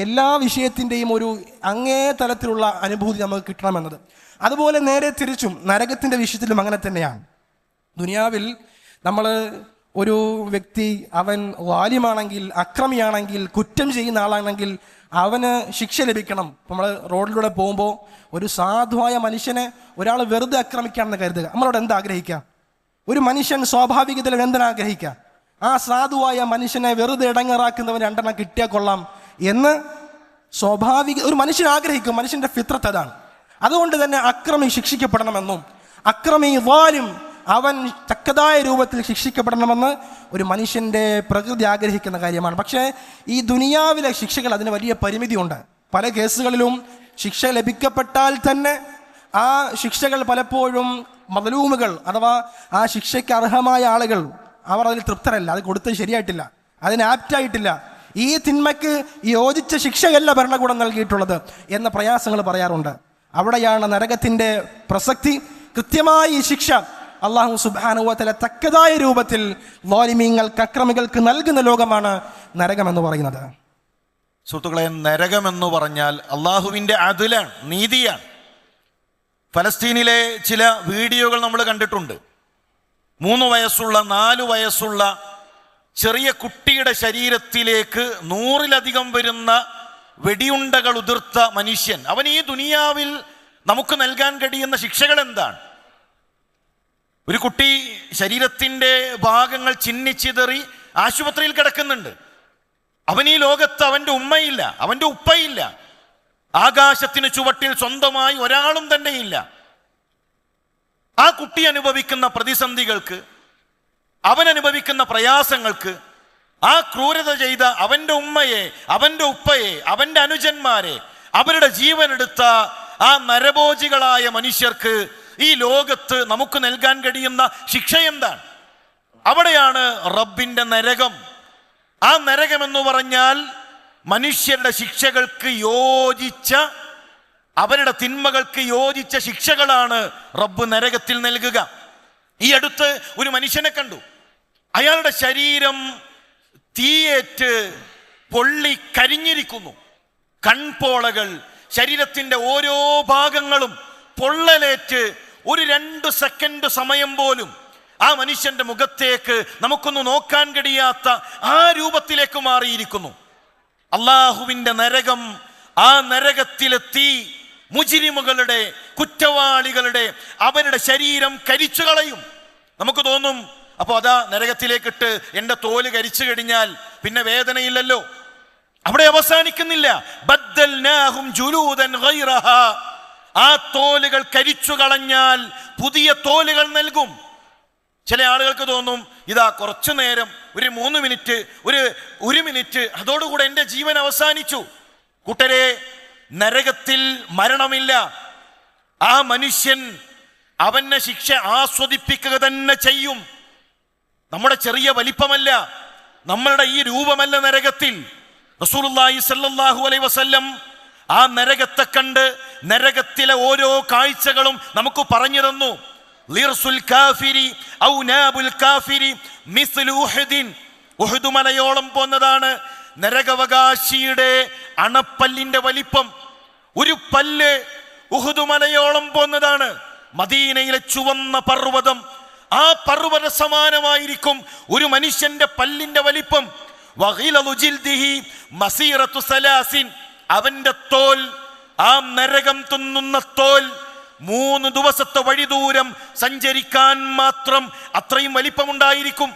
എല്ലാ വിഷയത്തിൻ്റെയും ഒരു അങ്ങേ തലത്തിലുള്ള അനുഭൂതി നമുക്ക് കിട്ടണമെന്നത്. അതുപോലെ നേരെ തിരിച്ചും നരകത്തിൻ്റെ വിഷയത്തിലും അങ്ങനെ തന്നെയാണ്. ദുനിയാവിൽ നമ്മൾ ഒരു വ്യക്തി അവൻ വാലിമാണെങ്കിൽ, അക്രമിയാണെങ്കിൽ, കുറ്റം ചെയ്യുന്ന ആളാണെങ്കിൽ അവന് ശിക്ഷ ലഭിക്കണം. നമ്മൾ റോഡിലൂടെ പോകുമ്പോൾ ഒരു സാധുവായ മനുഷ്യനെ ഒരാൾ വെറുതെ ആക്രമിക്കുകയാണെന്ന് കരുതുക, നമ്മളോട് എന്താ ആഗ്രഹിക്കുക? ഒരു മനുഷ്യൻ സ്വാഭാവികതയിൽ എന്തിനാ ആഗ്രഹിക്കുക? ആ സാധുവായ മനുഷ്യനെ വെറുതെ ഇടങ്ങറാക്കുന്നവൻ രണ്ടെണ്ണം കിട്ടിയാൽ കൊള്ളാം എന്ന് ഒരു മനുഷ്യൻ ആഗ്രഹിക്കും. മനുഷ്യൻ്റെ ഫിത്രത്ത് അതാണ്. അതുകൊണ്ട് തന്നെ അക്രമി ശിക്ഷിക്കപ്പെടണമെന്നും അക്രമി വാലിം അവൻ തക്കതായ രൂപത്തിൽ ശിക്ഷിക്കപ്പെടണമെന്ന് ഒരു മനുഷ്യൻ്റെ പ്രകൃതി ആഗ്രഹിക്കുന്ന കാര്യമാണ്. പക്ഷേ ഈ ദുനിയാവിലെ ശിക്ഷകൾ അതിന് വലിയ പരിമിതിയുണ്ട്. പല കേസുകളിലും ശിക്ഷ ലഭിക്കപ്പെട്ടാൽ തന്നെ ആ ശിക്ഷകൾ പലപ്പോഴും മദ്ലൂമുകൾ അഥവാ ആ ശിക്ഷയ്ക്ക് അർഹമായ ആളുകൾ അവർ അതിൽ തൃപ്തരല്ല, അത് കൊടുത്തത് ശരിയായിട്ടില്ല, അതിന് ആപ്റ്റായിട്ടില്ല, ഈ തിന്മയ്ക്ക് യോജിച്ച ശിക്ഷയല്ല ഭരണകൂടം നൽകിയിട്ടുള്ളത് എന്ന പ്രയാസങ്ങൾ പറയാറുണ്ട്. അവിടെയാണ് നരകത്തിൻ്റെ പ്രസക്തി. കൃത്യമായ ഈ ശിക്ഷ അല്ലാഹു സുബ്ഹാനഹു വ തആല തക്കതായ രൂപത്തിൽ ളാലിമീങ്ങൾക്ക്, അക്രമികൾക്ക് നൽകുന്ന ലോകമാണ് നരകമെന്ന് പറയുന്നത്. സുഹൃത്തുക്കളെ, നരകമെന്ന് പറഞ്ഞാൽ അള്ളാഹുവിൻ്റെ അദലാണ്, നീതിയാണ്. ഫലസ്തീനിലെ ചില വീഡിയോകൾ നമ്മൾ കണ്ടിട്ടുണ്ട്. 3 വയസ്സുള്ള 4 വയസ്സുള്ള ചെറിയ കുട്ടിയുടെ ശരീരത്തിലേക്ക് 100-ലധികം വരുന്ന വെടിയുണ്ടകൾ ഉതിർത്ത മനുഷ്യൻ, അവൻ ഈ ദുനിയാവിൽ നമുക്ക് നൽകാൻ കഴിയുന്ന ശിക്ഷകൾ എന്താണ്? ഒരു കുട്ടി ശരീരത്തിൻ്റെ ഭാഗങ്ങൾ ചിന്നിച്ചിതറി ആശുപത്രിയിൽ കിടക്കുന്നുണ്ട്. അവൻ ഈ ലോകത്ത് അവൻ്റെ ഉമ്മയില്ല, അവൻ്റെ ഉപ്പയില്ല, ആകാശത്തിന് ചുവട്ടിൽ സ്വന്തമായി ഒരാളും തന്നെയില്ല. ആ കുട്ടി അനുഭവിക്കുന്ന പ്രതിസന്ധികൾക്ക്, അവൻ അനുഭവിക്കുന്ന പ്രയാസങ്ങൾക്ക്, ആ ക്രൂരത ചെയ്ത അവൻ്റെ ഉമ്മയെ, അവൻ്റെ ഉപ്പയെ, അവൻ്റെ അനുജന്മാരെ, അവരുടെ ജീവനെടുത്ത ആ നരഭോജികളായ മനുഷ്യർക്ക് ഈ ലോകത്ത് നമുക്ക് നൽകാൻ കഴിയുന്ന ശിക്ഷ എന്താണ്? അവിടെയാണ് റബ്ബിൻ്റെ നരകം. ആ നരകമെന്ന് പറഞ്ഞാൽ മനുഷ്യരുടെ ശിക്ഷകൾക്ക് യോജിച്ച, അവരുടെ തിന്മകൾക്ക് യോജിച്ച ശിക്ഷകളാണ് റബ്ബ് നരകത്തിൽ നൽകുക. ഈ അടുത്ത് ഒരു മനുഷ്യനെ കണ്ടു. അയാളുടെ ശരീരം തീയേറ്റ് പൊള്ളി കരിഞ്ഞിരിക്കുന്നു. കൺപോളകൾ, ശരീരത്തിൻ്റെ ഓരോ ഭാഗങ്ങളും പൊള്ളലേറ്റ് 1-2 സെക്കൻഡ് സമയം പോലും ആ മനുഷ്യന്റെ മുഖത്തേക്ക് നമുക്കൊന്ന് നോക്കാൻ കഴിയാത്ത ആ രൂപത്തിലേക്ക് മാറിയിരിക്കുന്നു. അള്ളാഹുവിൻ്റെ നരകം, ആ നരകത്തിലെത്തി മുജ്രിമുകളുടെ, കുറ്റവാളികളുടെ അവരുടെ ശരീരം കരിച്ചു കളയും. നമുക്ക് തോന്നും, അപ്പോൾ അതാ നരകത്തിലേക്കിട്ട് എൻ്റെ തോല് കരിച്ചു കഴിഞ്ഞാൽ പിന്നെ വേദനയില്ലല്ലോ. അവിടെ അവസാനിക്കുന്നില്ല. ബദ്ദൽനാഹും ജുലൂദൻ ഗൈറഹാ. ആ തോലുകൾ കരിച്ചു കളഞ്ഞാൽ പുതിയ തോലുകൾ നൽകും. ചില ആളുകൾക്ക് തോന്നും ഇതാ കുറച്ചു നേരം, ഒരു 3 മിനിറ്റ്, ഒരു മിനിറ്റ്, അതോടുകൂടെ എൻ്റെ ജീവൻ അവസാനിച്ചു. കൂട്ടരെ, നരകത്തിൽ മരണമില്ല. ആ മനുഷ്യൻ അവന്റെ ശിക്ഷ ആസ്വദിപ്പിക്കുക തന്നെ ചെയ്യും. നമ്മുടെ ചെറിയ വലിപ്പമല്ല, നമ്മളുടെ ഈ രൂപമല്ല നരകത്തിൽ. റസൂലുള്ളാഹി സ്വല്ലല്ലാഹു അലൈഹി വസല്ലം ആ നരകത്തെ കണ്ട് നരകത്തിലെ ഓരോ കാഴ്ചകളും നമുക്ക് പറഞ്ഞു തന്നു. ലിർസുൽ കാഫിരി ഔ നാബുൽ കാഫിരി മിസ്ലു ഉഹദിൻ. ഉഹദ് മലയോളം പോന്നതാണ് നരകാവകാശിയുടെ അണപ്പല്ലിന്റെ വലിപ്പം. ഒരു പല്ല് ഉഹദ് മലയോളം പോന്നതാണ്. മദീനയിലെ ചുവന്ന പർവ്വതം, ആ പർവ്വത സമാനമായിരിക്കും ഒരു മനുഷ്യന്റെ പല്ലിന്റെ വലിപ്പം. വഗിലദു ജിൽദിഹി മസീറത്തു സലാസിൻ. അവന്റെ തോൽ, ആ നരകം തിന്നുന്ന തോൽ 3 ദിവസത്തെ വഴി ദൂരം സഞ്ചരിക്കാൻ മാത്രം അത്രയും വലിപ്പമുണ്ടായിരിക്കും.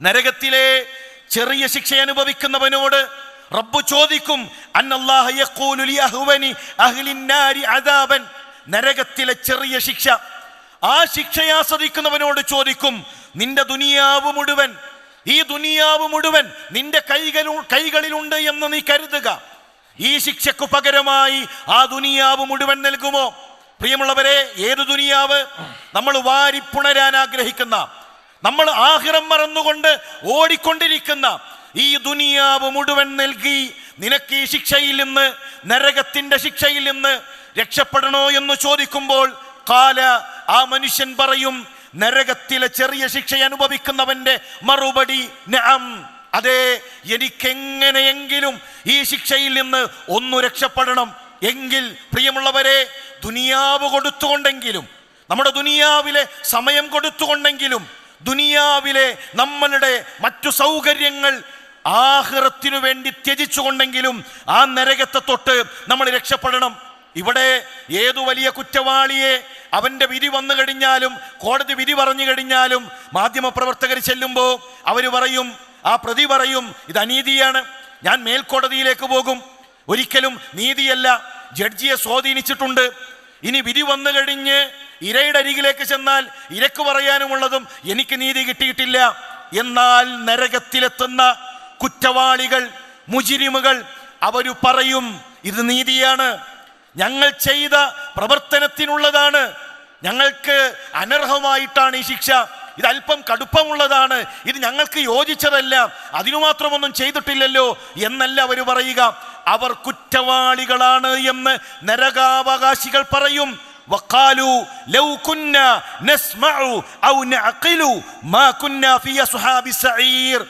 നരകത്തിലെ ചെറിയ ശിക്ഷ അനുഭവിക്കുന്നവനോട് റബ്ബ് ചോദിക്കും, അന്നല്ലാഹ യഖൂലു ലി അഹ്വനി അഹ്ലിൻ നാരി അദാബൻ. നരകത്തിലെ ചെറിയ ശിക്ഷ, ആ ശിക്ഷയെ ആസ്വദിക്കുന്നവനോട് ചോദിക്കും, നിന്റെ ദുനിയാവ് മുഴുവൻ, ഈ ദുനിയാവ് മുഴുവൻ നിന്റെ കൈകളിലുണ്ട് എന്ന് നീ കരുതുക. ഈ ശിക്ഷയ്ക്ക് പകരമായി ആ ദുനിയാവ് മുഴുവൻ നൽകുമോ? പ്രിയമുള്ളവരെ, ഏത് ദുനിയാവ്? നമ്മൾ വാരിപ്പുണരാൻ ആഗ്രഹിക്കുന്ന, നമ്മൾ ആഖിറം മറന്നുകൊണ്ട് ഓടിക്കൊണ്ടിരിക്കുന്ന ഈ ദുനിയാവ് മുഴുവൻ നൽകി നിനക്ക് ഈ ശിക്ഷയിൽ നിന്ന്, നരകത്തിന്റെ ശിക്ഷയിൽ നിന്ന് രക്ഷപ്പെടണോ എന്ന് ചോദിക്കുമ്പോൾ ഖാല, ആ മനുഷ്യൻ പറയും, നരകത്തിലെ ചെറിയ ശിക്ഷ അനുഭവിക്കുന്നവന്റെ മറുപടി നഅം, അതെ, എനിക്കെങ്ങനെയെങ്കിലും ഈ ശിക്ഷയിൽ നിന്ന് ഒന്ന് രക്ഷപ്പെടണം. എങ്കിൽ പ്രിയമുള്ളവരെ, ദുനിയാവ് കൊടുത്തുകൊണ്ടെങ്കിലും, നമ്മുടെ ദുനിയാവിലെ സമയം കൊടുത്തുകൊണ്ടെങ്കിലും, ദുനിയാവിലെ നമ്മളുടെ മറ്റു സൗകര്യങ്ങൾ ആഖിറത്തിനു വേണ്ടി ത്യജിച്ചുകൊണ്ടെങ്കിലും ആ നരകത്തെ തൊട്ട് നമ്മൾ രക്ഷപ്പെടണം. ഇവിടെ ഏതു വലിയ കുറ്റവാളിയെ അവന്റെ വിധി വന്നു കഴിഞ്ഞാലും, കോടതി വിധി പറഞ്ഞു കഴിഞ്ഞാലും, മാധ്യമപ്രവർത്തകർ ചെല്ലുമ്പോൾ അവർ പറയും, ആ പ്രതി പറയും, ഇത് അനീതിയാണ്, ഞാൻ മേൽക്കോടതിയിലേക്ക് പോകും. ഒരിക്കലും നീതിയല്ല, ജഡ്ജിയെ സ്വാധീനിച്ചിട്ടുണ്ട്. ഇനി വിധി വന്നു കഴിഞ്ഞ് ഇരയുടെ അരികിലേക്ക് ചെന്നാൽ ഇരക്ക് പറയാനുമുള്ളതും എനിക്ക് നീതി കിട്ടിയിട്ടില്ല. എന്നാൽ നരകത്തിലെത്തുന്ന കുറ്റവാളികൾ, മുജിരിമുകൾ, അവര് പറയും, ഇത് നീതിയാണ്, ഞങ്ങൾ ചെയ്ത പ്രവർത്തനത്തിനുള്ളതാണ്, ഞങ്ങൾക്ക് അനർഹമായിട്ടാണ് ഈ ശിക്ഷ, ഇത് അല്പം കടുപ്പമുള്ളതാണ്, ഇത് ഞങ്ങൾക്ക് യോജിച്ചതല്ല, അതിനു മാത്രമൊന്നും ചെയ്തിട്ടില്ലല്ലോ എന്നല്ല അവർ പറയുക. അവർ കുറ്റവാളികളാണ് എന്ന് നരകാവകാശികൾ പറയും. വഖാലു ലൗ കുന്നാ നസ്മഉ ഔ നഅഖിലു മാ കുന്നാ ഫീ അസ്ഹാബി സഈർ.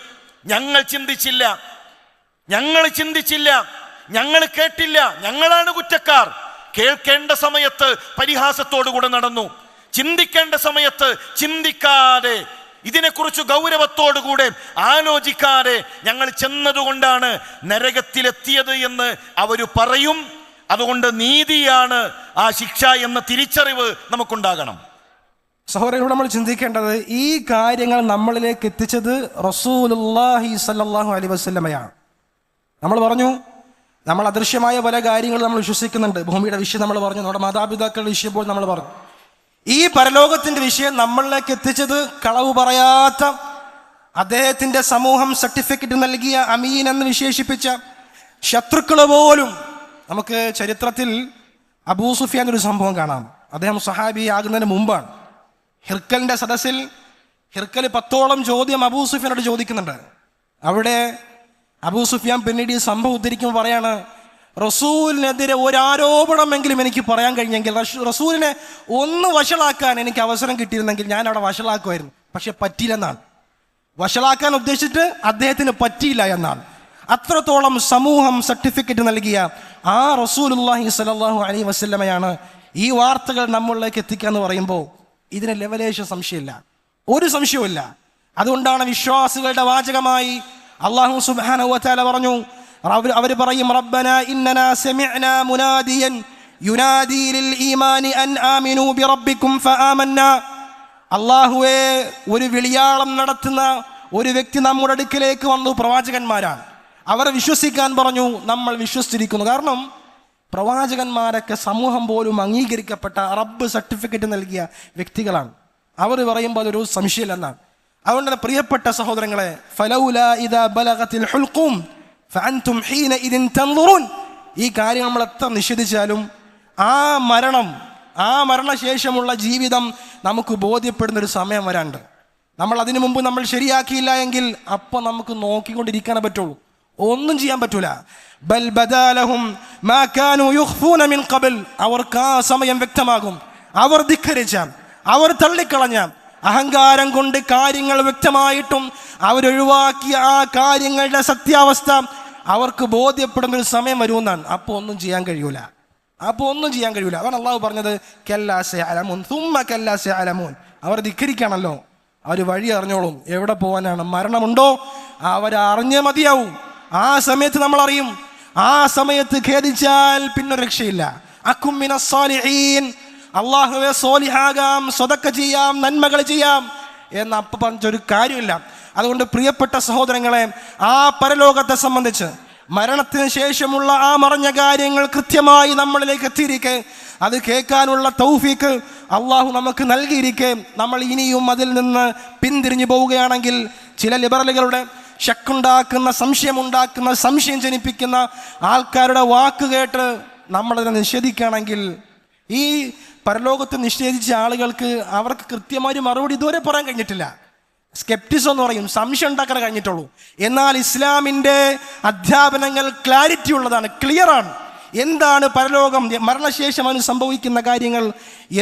ഞങ്ങൾ ചിന്തിച്ചില്ല, ഞങ്ങൾ കേട്ടില്ല, ഞങ്ങളാണ് കുറ്റക്കാർ. കേൾക്കേണ്ട സമയത്ത് പരിഹാസത്തോടുകൂടെ നടന്നു, ചിന്തിക്കേണ്ട സമയത്ത് ചിന്തിക്കാതെ, ഇതിനെക്കുറിച്ച് ഗൗരവത്തോടുകൂടെ ആലോചിക്കാതെ ഞങ്ങൾ ചെന്നതുകൊണ്ടാണ് നരകത്തിലെത്തിയത് എന്ന് അവർ പറയും. അതുകൊണ്ട് നീതിയാണ് ആ ശിക്ഷ എന്ന തിരിച്ചറിവ് നമുക്കുണ്ടാകണം. സഹോദരങ്ങളോട് നമ്മൾ ചിന്തിക്കേണ്ടത്, ഈ കാര്യങ്ങൾ നമ്മളിലേക്ക് എത്തിച്ചത് റസൂലുള്ളാഹി സ്വല്ലല്ലാഹു അലൈഹി വസല്ലമയാണ്. നമ്മൾ പറഞ്ഞു, നമ്മൾ അദൃശ്യമായ പല കാര്യങ്ങൾ നമ്മൾ വിശ്വസിക്കുന്നുണ്ട്. ഭൂമിയുടെ വിഷയം നമ്മൾ പറഞ്ഞു, നമ്മുടെ മാതാപിതാക്കളുടെ വിഷയം പോലും നമ്മൾ പറഞ്ഞു. ഈ പരലോകത്തിന്റെ വിഷയം നമ്മളിലേക്ക് എത്തിച്ചത് കളവ് പറയാത്ത, അദ്ദേഹത്തിന്റെ സമൂഹം സർട്ടിഫിക്കറ്റ് നൽകിയ അമീൻ എന്ന് വിശേഷിപ്പിച്ച ശത്രുക്കൾ പോലും. നമുക്ക് ചരിത്രത്തിൽ അബൂ സുഫിയാൻ ഒരു സംഭവം കാണാം. അദ്ദേഹം സഹാബി ആകുന്നതിന് മുമ്പാണ്. ഹിർക്കലിന്റെ സദസ്സിൽ ഹിർക്കൽ 10ഓളം ചോദ്യം അബൂ സുഫിയാനോട് ചോദിക്കുന്നുണ്ട്. അവിടെ അബൂ സുഫിയാൻ പിന്നീട് ഈ സംഭവം ഉദ്ധരിക്കുമ്പോൾ പറയാണ്, റസൂലിനെതിരെ ഒരാരോപണമെങ്കിലും എനിക്ക് പറയാൻ കഴിഞ്ഞെങ്കിൽ, റസൂലിനെ ഒന്ന് വഷളാക്കാൻ എനിക്ക് അവസരം കിട്ടിയിരുന്നെങ്കിൽ ഞാൻ അവിടെ വഷളാക്കുമായിരുന്നു. പക്ഷെ പറ്റിയില്ലെന്നാണ്. വഷളാക്കാൻ ഉദ്ദേശിച്ചിട്ട് അദ്ദേഹത്തിന് പറ്റിയില്ല എന്നാണ്. അത്രത്തോളം സമൂഹം സർട്ടിഫിക്കറ്റ് നൽകിയ ആ റസൂലുള്ളാഹി സ്വല്ലല്ലാഹു അലൈഹി വസല്ലമയാണ് ഈ വാർത്തകൾ നമ്മളിലേക്ക് എത്തിക്കുക എന്ന് പറയുമ്പോൾ ഇതിന് ലെവലേശ സംശയമില്ല, ഒരു സംശയവുമില്ല. അതുകൊണ്ടാണ് വിശ്വാസികളുടെ വാചകമായി അല്ലാഹു സുബ്ഹാനഹു വ തആല പറഞ്ഞു, അവർ പറയും, റബ്ബനാ ഇന്നനാ സമിഅനാ മുനാദിയൻ യുനാദി ലിൽ ഈമാനി അൻ ആമിനൂ ബിറബ്ബിക്കും ഫആമന്നാ. അല്ലാഹുവേ, ഒരു വിളിയാളം നടത്തുന്ന ഒരു വ്യക്തി നമ്മുടെ അടുക്കിലേക്ക് വന്നു, പ്രവാചകന്മാരാണ്. അവരെ വിശ്വസിക്കാൻ പറഞ്ഞു, നമ്മൾ വിശ്വസിച്ചിരിക്കുന്നു. കാരണം പ്രവാചകന്മാരൊക്കെ സമൂഹം പോലും അംഗീകരിക്കപ്പെട്ട റബ്ബ് സർട്ടിഫിക്കറ്റ് നൽകിയ വ്യക്തികളാണ്. അവർ പറയുമ്പോൾ അതൊരു സംശയമില്ലെന്നാണ്. അതുകൊണ്ട് തന്നെ പ്രിയപ്പെട്ട സഹോദരങ്ങളെ, ഫലൗലാ ഇദാ ബലഗത്തിൽ ഹുൽഖൂം ഫഅൻതും ഹീനഇദിൻ തൻദുറൂൻ, ഈ കാര്യം നമ്മൾ എത്ര നിഷേധിച്ചാലും ആ മരണശേഷമുള്ള ജീവിതം നമുക്ക് ബോധ്യപ്പെടുന്നൊരു സമയം വരാണ്ട്. നമ്മൾ അതിനു മുമ്പ് നമ്മൾ ശരിയാക്കിയില്ല എങ്കിൽ അപ്പം നമുക്ക് നോക്കിക്കൊണ്ടിരിക്കാനേ പറ്റുള്ളൂ, ഒന്നും ചെയ്യാൻ പറ്റൂല. ബൽ ബദാലഹും മാ കാനൂ യുഖ്ഫൂന മിൻ ഖബൽ, അവർക്ക് ആ സമയം വ്യക്തമാകും. അവർ ധിക്കരിച്ച, അവർ തള്ളിക്കളഞ്ഞ, അഹങ്കാരം കൊണ്ട് കാര്യങ്ങൾ വ്യക്തമായിട്ടും അവരൊഴിവാക്കിയ ആ കാര്യങ്ങളുടെ സത്യാവസ്ഥ അവർക്ക് ബോധ്യപ്പെടുന്ന ഒരു സമയം വരുമെന്നാണ്. അപ്പോൾ ഒന്നും ചെയ്യാൻ കഴിയൂല. അതാണ് അള്ളാഹു പറഞ്ഞത്, കല്ലാ സയഅലമൂൻ സുമ്മ കല്ലാ സയഅലമൂൻ. അവർ ധിക്കരിക്കുകയാണല്ലോ, അവർ വഴി അറിഞ്ഞോളും. എവിടെ പോകാനാണ്? മരണമുണ്ടോ അവരറിഞ്ഞേ മതിയാവും. ആ സമയത്ത് നമ്മൾ അറിയും. ആ സമയത്ത് ഖേദിച്ചാൽ പിന്നെ രക്ഷയില്ല. അകും മിനസ് സാലിഹീൻ, അള്ളാഹുവെ സോലിഹാകാം, സ്വതക്ക ചെയ്യാം, നന്മകൾ ചെയ്യാം എന്ന് അപ്പം പറഞ്ഞൊരു കാര്യമില്ല. അതുകൊണ്ട് പ്രിയപ്പെട്ട സഹോദരങ്ങളെ, ആ പരലോകത്തെ സംബന്ധിച്ച് മരണത്തിന് ശേഷമുള്ള ആ മറഞ്ഞ കാര്യങ്ങൾ കൃത്യമായി നമ്മളിലേക്ക് എത്തിയിരിക്കെ, അത് കേൾക്കാനുള്ള തൗഫീക്ക് അള്ളാഹു നമുക്ക് നൽകിയിരിക്കെ, നമ്മൾ ഇനിയും അതിൽ നിന്ന് പിന്തിരിഞ്ഞു പോവുകയാണെങ്കിൽ, ചില ലിബറലുകളുടെ ശക്കുണ്ടാക്കുന്ന, സംശയമുണ്ടാക്കുന്ന, സംശയം ജനിപ്പിക്കുന്ന ആൾക്കാരുടെ വാക്ക് കേട്ട് നമ്മളതിനെ നിഷേധിക്കുകയാണെങ്കിൽ, ഈ പരലോകത്ത് നിഷേധിച്ച ആളുകൾക്ക് അവർക്ക് കൃത്യമായി മറുപടി ഇതുവരെ പറയാൻ കഴിഞ്ഞിട്ടില്ല. സ്കെപ്റ്റിസം എന്ന് പറയും, സംശയം ഉണ്ടാക്കാൻ കഴിഞ്ഞിട്ടുള്ളൂ. എന്നാൽ ഇസ്ലാമിൻ്റെ അധ്യാപനങ്ങൾ ക്ലാരിറ്റി ഉള്ളതാണ്, ക്ലിയറാണ്. എന്താണ് പരലോകം, മരണശേഷം അതിന് സംഭവിക്കുന്ന കാര്യങ്ങൾ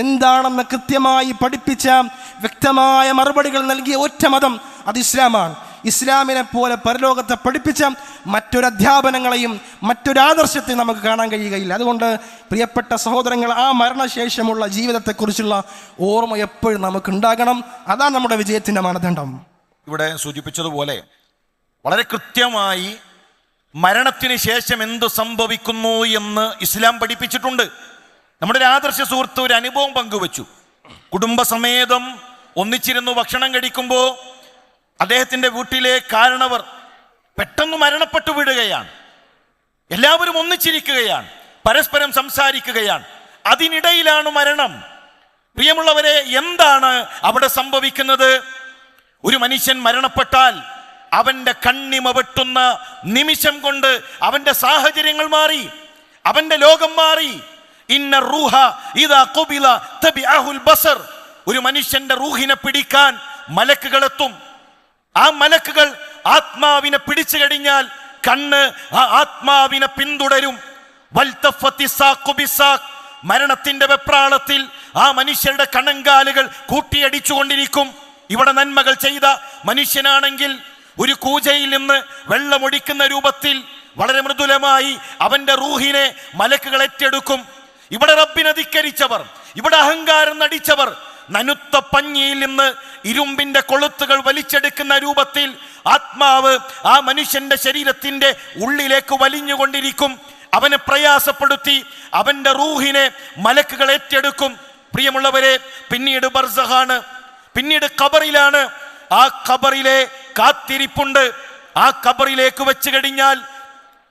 എന്താണെന്ന് കൃത്യമായി പഠിപ്പിച്ച, വ്യക്തമായ മറുപടികൾ നൽകിയ ഒറ്റ മതം അത് ഇസ്ലാമാണ്. ഇസ്ലാമിനെ പോലെ പരലോകത്തെ പഠിപ്പിച്ച മറ്റൊരധ്യാപനങ്ങളെയും മറ്റൊരാദർശത്തെയും നമുക്ക് കാണാൻ കഴിയുകയില്ല. അതുകൊണ്ട് പ്രിയപ്പെട്ട സഹോദരങ്ങൾ, ആ മരണശേഷമുള്ള ജീവിതത്തെക്കുറിച്ചുള്ള ഓർമ്മ എപ്പോഴും നമുക്കുണ്ടാകണം. അതാണ് നമ്മുടെ വിജയത്തിൻ്റെ മാനദണ്ഡം. ഇവിടെ സൂചിപ്പിച്ചതുപോലെ വളരെ കൃത്യമായി മരണത്തിന് ശേഷം എന്ത് സംഭവിക്കുന്നു എന്ന് ഇസ്ലാം പഠിപ്പിച്ചിട്ടുണ്ട്. നമ്മുടെ ഒരു ആദർശ സുഹൃത്ത് ഒരു അനുഭവം പങ്കുവച്ചു. കുടുംബസമേതം ഒന്നിച്ചിരുന്നു ഭക്ഷണം കഴിക്കുമ്പോൾ അദ്ദേഹത്തിൻ്റെ വീട്ടിലെ കാരണവർ പെട്ടെന്ന് മരണപ്പെട്ടു വിടുകയാണ്. എല്ലാവരും ഒന്നിച്ചിരിക്കുകയാണ്, പരസ്പരം സംസാരിക്കുകയാണ്. അതിനിടയിലാണ് മരണം. പ്രിയമുള്ളവരെ, എന്താണ് അവിടെ സംഭവിക്കുന്നത്? ഒരു മനുഷ്യൻ മരണപ്പെട്ടാൽ അവൻ്റെ കണ്ണിമ വെട്ടുന്ന നിമിഷം കൊണ്ട് അവൻ്റെ സാഹചര്യങ്ങൾ മാറി, അവൻ്റെ ലോകം മാറി. ഇന്ന റൂഹ ഇദാ ഖുബില തബിഅഹുൽ ബസർ. ഒരു മനുഷ്യന്റെ റൂഹിനെ പിടിക്കാൻ മലക്കുകൾ എത്തും. ആ മലക്കുകൾ ആത്മാവിനെ പിടിച്ചു കഴിഞ്ഞാൽ കണ്ണ് ആ ആത്മാവിനെ പിന്തുടരും. മരണത്തിന്റെ വെപ്രാളത്തിൽ ആ മനുഷ്യരുടെ കണങ്കാലുകൾ കൂട്ടിയടിച്ചുകൊണ്ടിരിക്കും. ഇവിടെ നന്മകൾ ചെയ്ത മനുഷ്യനാണെങ്കിൽ ഒരു കൂജയിൽ നിന്ന് വെള്ളമൊടിക്കുന്ന രൂപത്തിൽ വളരെ മൃദുലമായി അവന്റെ റൂഹിനെ മലക്കുകൾ ഏറ്റെടുക്കും. ഇവിടെ റബ്ബിനെ ധിക്കരിച്ചവർ, ഇവിടെ അഹങ്കാരം നടിച്ചവർ നനുത്ത പഞ്ഞിയിൽ നിന്ന് ഇരുമ്പിന്റെ കൊളുത്തുകൾ വലിച്ചെടുക്കുന്ന രൂപത്തിൽ ആത്മാവ് ആ മനുഷ്യന്റെ ശരീരത്തിന്റെ ഉള്ളിലേക്ക് വലിഞ്ഞുകൊണ്ടിരിക്കും. അവനെ പ്രയാസപ്പെടുത്തി അവന്റെ റൂഹിനെ മലക്കുകൾ ഏറ്റെടുക്കും. പ്രിയമുള്ളവരെ, പിന്നീട് ബർസഖാണ്, പിന്നീട് ഖബറിലാണ്. ആ ഖബറിലെ കാത്തിരിപ്പുണ്ട്. ആ ഖബറിലേക്ക് വെച്ച് കഴിഞ്ഞാൽ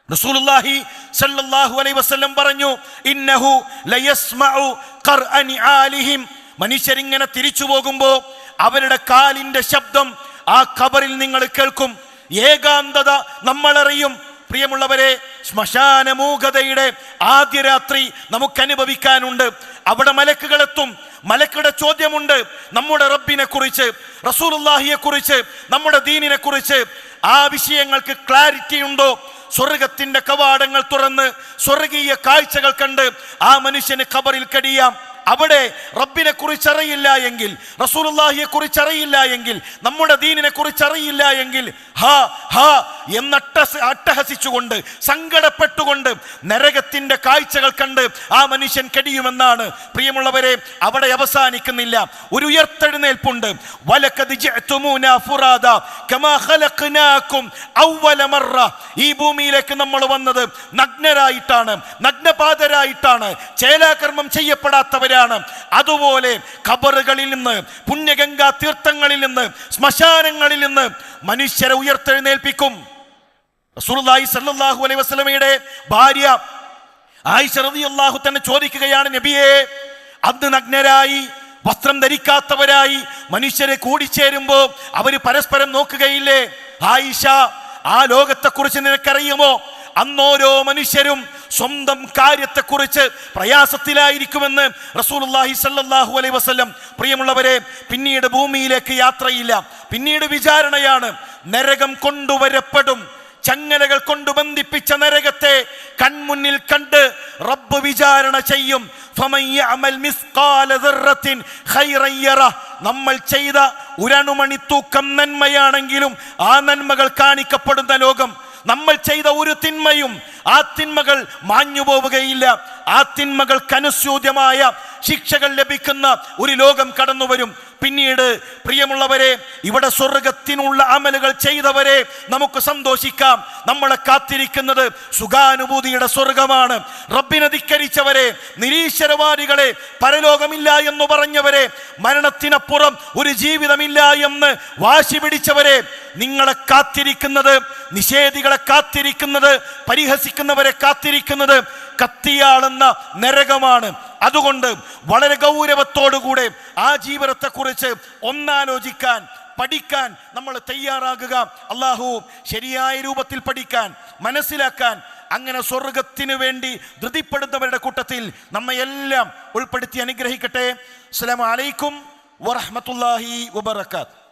റസൂലുള്ളാഹി സ്വല്ലല്ലാഹു അലൈഹി വസല്ലം പറഞ്ഞു, ഇന്നഹു ലയസ്മഉ ഖർഅനി ആലിഹിം. മനുഷ്യരിങ്ങനെ തിരിച്ചു പോകുമ്പോൾ അവരുടെ കാലിന്റെ ശബ്ദം ആ ഖബറിൽ നിങ്ങൾ കേൾക്കും. ഏകാന്തത നമ്മളറിയും. പ്രിയമുള്ളവരെ, ശ്മശാന മൂകതയുടെ ആദ്യ രാത്രി നമുക്ക് അനുഭവിക്കാനുണ്ട്. അവിടെ മലക്കുകളെത്തും. മലക്കുടെ ചോദ്യമുണ്ട് നമ്മുടെ റബ്ബിനെ കുറിച്ച്, റസൂലുള്ളാഹിയെ കുറിച്ച്, നമ്മുടെ ദീനിനെ കുറിച്ച്. ആ വിഷയങ്ങൾക്ക് ക്ലാരിറ്റി ഉണ്ടോ? സ്വർഗത്തിന്റെ കവാടങ്ങൾ തുറന്ന് സ്വർഗീയ കാഴ്ചകൾ കണ്ട് ആ മനുഷ്യന് ഖബറിൽ കഴിയാം. അവിടെ റബ്ബിനെ കുറിച്ച് അറിയില്ല എങ്കിൽ, റസൂലുള്ളാഹിയെ കുറിച്ച് അറിയില്ല എങ്കിൽ, നമ്മുടെ ദീനിനെ കുറിച്ച് അറിയില്ല എങ്കിൽ ഹാ ഹാ അട്ടഹസിച്ചുകൊണ്ട് സങ്കടപ്പെട്ടുകൊണ്ട് നരകത്തിന്റെ കാഴ്ചകൾ കണ്ട് ആ മനുഷ്യൻ കഴിയുമെന്നാണ്. പ്രിയമുള്ളവരെ, അവിടെ അവസാനിക്കുന്നില്ല. ഒരു ഉയർത്തെഴുന്നേൽപ്പുണ്ട്. വലഖദ് ജിഅ്തുമൂനാ ഫുറാദാ കമാ ഖലഖനാകും അവ്വല മറ. ഈ ഭൂമിയിലേക്ക് നമ്മൾ വന്നത് നഗ്നരായിട്ടാണ്, നഗ്നപാതരായിട്ടാണ്, ചേലാകർമ്മം ചെയ്യപ്പെടാത്തവരാണ്. അതുപോലെ ഖബറുകളിൽ നിന്ന്, പുണ്യഗംഗാ തീർത്ഥങ്ങളിൽ നിന്ന്, ശ്മശാനങ്ങളിൽ നിന്ന് മനുഷ്യരെ ഉയർത്തെഴുന്നേൽപ്പിക്കും. റസൂലുള്ളാഹി സ്വല്ലല്ലാഹു അലൈഹി വസല്ലമയുടെ ഭാര്യ ആയിഷ റളിയല്ലാഹു തന്നെ ചോദിക്കുകയാണ്, നബിയേ, അന്ന് നഗ്നരായി വസ്ത്രം ധരിക്കാത്തവരായി മനുഷ്യരെ കൂടിച്ചേരുമ്പോൾ അവർ പരസ്പരം നോക്കുകയില്ലേ? ആയിഷ, ആ ലോകത്തെക്കുറിച്ച് നിനക്കറിയുമോ? അന്നോരോ മനുഷ്യരും സ്വന്തം കാര്യത്തെക്കുറിച്ച് പ്രയാസത്തിലായിരിക്കുമെന്ന് റസൂലുള്ളാഹി സ്വല്ലല്ലാഹു അലൈഹി വസല്ലം. പ്രിയമുള്ളവരെ, പിന്നീട് ഭൂമിയിലേക്ക് യാത്രയില്ല, പിന്നീട് വിചാരണയാണ്. നരകം കൊണ്ടുവരപ്പെടും. ചങ്ങലകൾ കൊണ്ട് ബന്ധിപ്പിച്ച നരകത്തെ കൺമുന്നിൽ കണ്ട് റബ്ബ് വിചാരണ ചെയ്യും. നമ്മൾ ചെയ്ത ഒരണുമണി തൂക്കം നന്മയാണെങ്കിലും ആ നന്മകൾ കാണിക്കപ്പെടുന്ന ലോകം. നമ്മൾ ചെയ്ത ഒരു തിന്മയും ആ തിന്മകൾ മാഞ്ഞു പോവുകയില്ല. ആ തിന്മകൾക്കനുസ്യൂതമായ ശിക്ഷകൾ ലഭിക്കുന്ന ഒരു ലോകം കടന്നു വരും. പിന്നീട് പ്രിയമുള്ളവരെ, ഇവിടെ സ്വർഗത്തിനുള്ള അമലുകൾ ചെയ്തവരെ നമുക്ക് സന്തോഷിക്കാം. നമ്മളെ കാത്തിരിക്കുന്നത് സുഖാനുഭൂതിയുടെ സ്വർഗമാണ്. റബ്ബിനെ ധിക്കരിച്ചവരെ, നിരീശ്വരവാദികളെ, പരലോകമില്ല എന്ന് പറഞ്ഞവരെ, മരണത്തിനപ്പുറം ഒരു ജീവിതമില്ല എന്ന് വാശി പിടിച്ചവരെ, നിങ്ങളെ കാത്തിരിക്കുന്നത്, നിഷേധികളെ കാത്തിരിക്കുന്നത്, പരിഹസിക്കുന്നവരെ കാത്തിരിക്കുന്നത് കത്തിയാളുന്ന നരകമാണ്. അതുകൊണ്ട് വളരെ ഗൗരവത്തോടുകൂടെ ആ ജീവിതത്തെക്കുറിച്ച് ഒന്നാലോചിക്കാൻ, പഠിക്കാൻ നമ്മൾ തയ്യാറാകുക. അള്ളാഹു ശരിയായ രൂപത്തിൽ പഠിക്കാൻ, മനസ്സിലാക്കാൻ, അങ്ങനെ സ്വർഗത്തിന് വേണ്ടി ധൃതിപ്പെടുന്നവരുടെ കൂട്ടത്തിൽ നമ്മയെല്ലാം ഉൾപ്പെടുത്തി അനുഗ്രഹിക്കട്ടെ. അസ്സലാമു അലൈക്കും വറഹ്മത്തുള്ളാഹി വബറകാതുഹു.